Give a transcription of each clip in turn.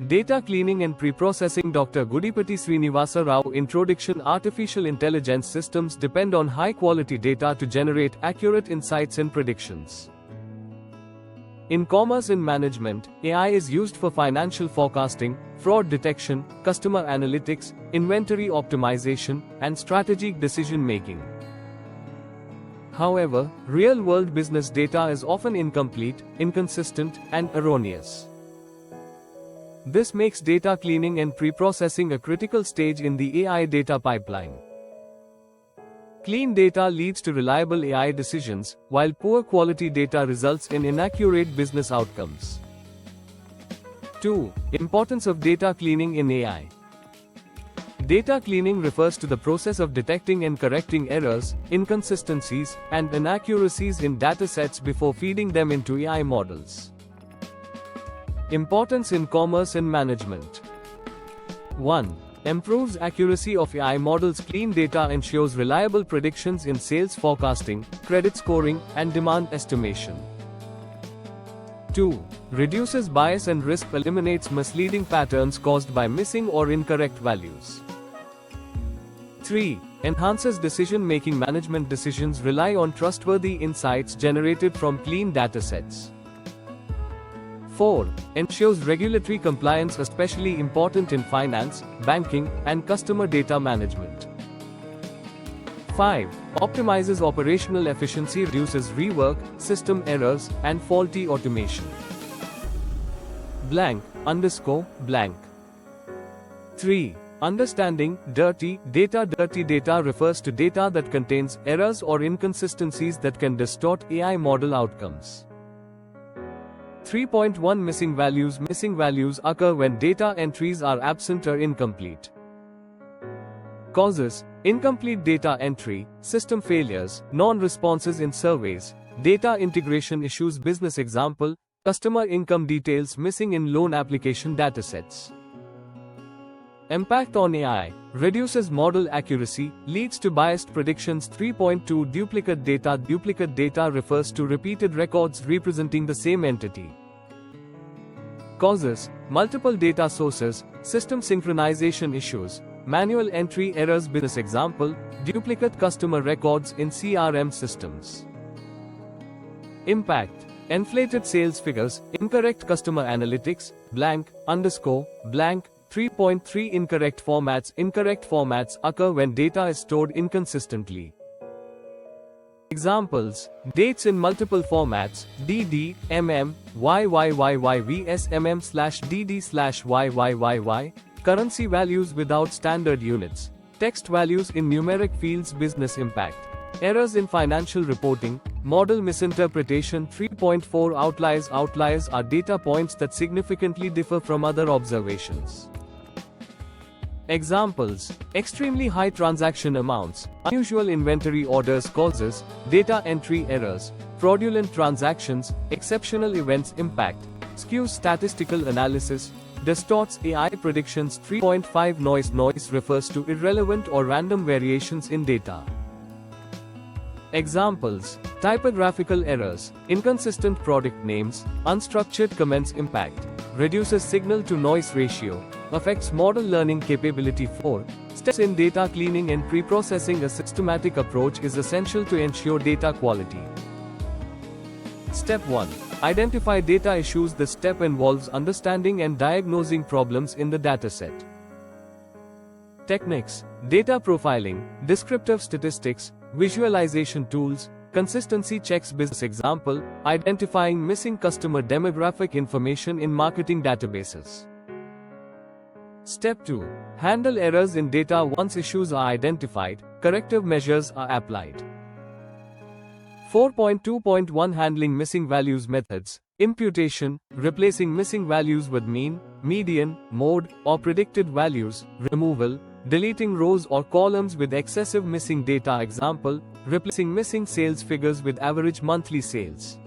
Data Cleaning and Preprocessing. Dr. Gudipati Srinivasa Rao. Introduction. Artificial intelligence systems depend on high-quality data to generate accurate insights and predictions. In commerce and management, AI is used for financial forecasting, fraud detection, customer analytics, inventory optimization, and strategic decision-making. However, real-world business data is often incomplete, inconsistent, and erroneous. This makes data cleaning and preprocessing a critical stage in the AI data pipeline. Clean data leads to reliable AI decisions, while poor quality data results in inaccurate business outcomes. 2. Importance of data cleaning in AI. Data cleaning refers to the process of detecting and correcting errors, inconsistencies, and inaccuracies in datasets before feeding them into AI models. Importance in commerce and management. 1. Improves accuracy of AI models. Clean data ensures reliable predictions in sales forecasting, credit scoring, and demand estimation. 2. Reduces bias and risk. Eliminates misleading patterns caused by missing or incorrect values. 3. Enhances decision-making. Management decisions rely on trustworthy insights generated from clean datasets. 4. Ensures regulatory compliance, especially important in finance, banking, and customer data management. 5. Optimizes operational efficiency. Reduces rework, system errors, and faulty automation. _blank. 3. Understanding dirty data. Dirty data refers to data that contains errors or inconsistencies that can distort AI model outcomes. 3.1 Missing values. Missing values occur when data entries are absent or incomplete. Causes: incomplete data entry, system failures, non-responses in surveys, data integration issues. Business example: customer income details missing in loan application datasets. Impact on AI: reduces model accuracy, leads to biased predictions. 3.2 Duplicate data. Duplicate data refers to repeated records representing the same entity. Causes: multiple data sources, system synchronization issues, manual entry errors. Business example: duplicate customer records in CRM systems. Impact: inflated sales figures, incorrect customer analytics, blank. 3.3 Incorrect formats. Incorrect formats occur when data is stored inconsistently. Examples: dates in multiple formats, dd, mm, yyyvs mm/dd/yyyy, currency values without standard units, text values in numeric fields. Business impact: errors in financial reporting, model misinterpretation. 3.4 Outliers. Outliers are data points that significantly differ from other observations. Examples: extremely high transaction amounts, unusual inventory orders. Causes: data entry errors, fraudulent transactions, exceptional events. Impact: skews statistical analysis, distorts AI predictions. 3.5 Noise. Noise refers to irrelevant or random variations in data. Examples: typographical errors, inconsistent product names, unstructured comments. Impact: reduces signal to noise ratio, affects model learning capability. 4 Steps in data cleaning and preprocessing. A systematic approach is essential to ensure data quality. Step 1. Identify data issues. This step involves understanding and diagnosing problems in the dataset. Techniques: data profiling, descriptive statistics, visualization tools, consistency checks. Business example: identifying missing customer demographic information in marketing databases. Step 2. Handle errors in data. Once issues are identified, corrective measures are applied. 4.2.1 Handling missing values methods. Imputation: replacing missing values with mean, median, mode, or predicted values. Removal: deleting rows or columns with excessive missing data. Example: replacing missing sales figures with average monthly sales.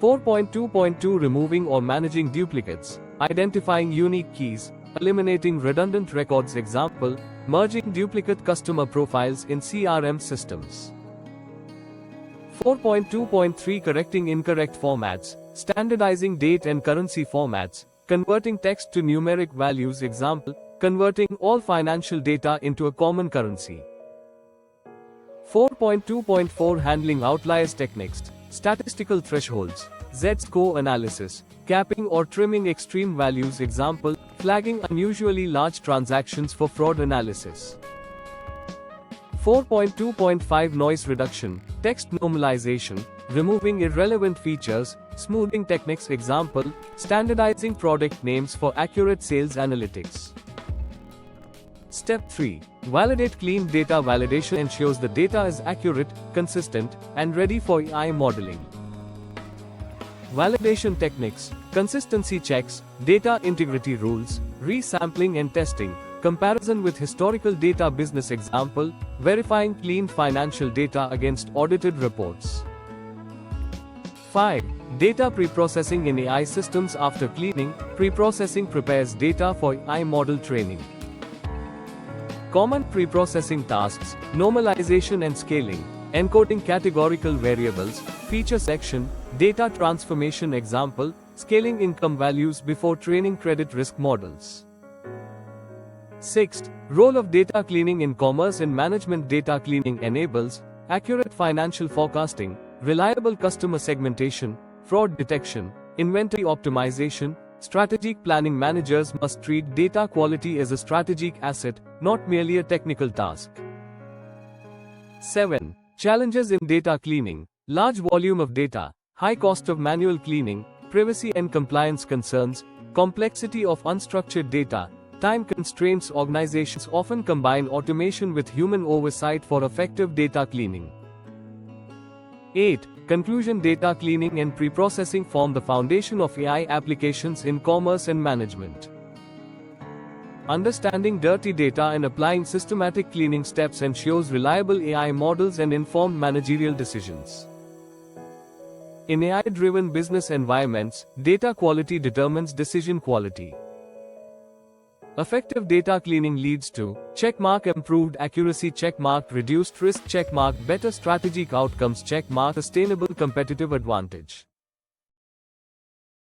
4.2.2 Removing or managing duplicates. Identifying unique keys, eliminating redundant records. Example: merging duplicate customer profiles in CRM systems. 4.2.3 Correcting incorrect formats. Standardizing date and currency formats, converting text to numeric values. Example, converting all financial data into a common currency. 4.2.4 Handling outliers techniques, statistical thresholds, Z-score analysis, capping or trimming extreme values. Example, flagging unusually large transactions for fraud analysis. 4.2.5 Noise reduction, text normalization, removing irrelevant features, smoothing techniques. Example, standardizing product names for accurate sales analytics. Step 3. Validate clean data. Validation ensures the data is accurate, consistent, and ready for AI modeling. Validation techniques, consistency checks, data integrity rules, resampling and testing, comparison with historical data. Business example, verifying clean financial data against audited reports. 5. Data preprocessing in AI systems. After cleaning, preprocessing prepares data for AI model training. Common preprocessing tasks, normalization and scaling, encoding categorical variables, feature selection, data transformation. Example, scaling income values before training credit risk models. 6th, role of data cleaning in commerce and management. Data cleaning enables accurate financial forecasting, reliable customer segmentation, fraud detection, inventory optimization. Strategic planning. Managers must treat data quality as a strategic asset, not merely a technical task. 7. Challenges in data cleaning. Large volume of data, high cost of manual cleaning, privacy and compliance concerns, complexity of unstructured data, time constraints. Organizations often combine automation with human oversight for effective data cleaning. 8. Conclusion. Data cleaning and preprocessing form the foundation of AI applications in commerce and management. Understanding dirty data and applying systematic cleaning steps ensures reliable AI models and informed managerial decisions. In AI-driven business environments, data quality determines decision quality. Effective data cleaning leads to checkmark improved accuracy, checkmark reduced risk, checkmark better strategic outcomes, checkmark sustainable competitive advantage.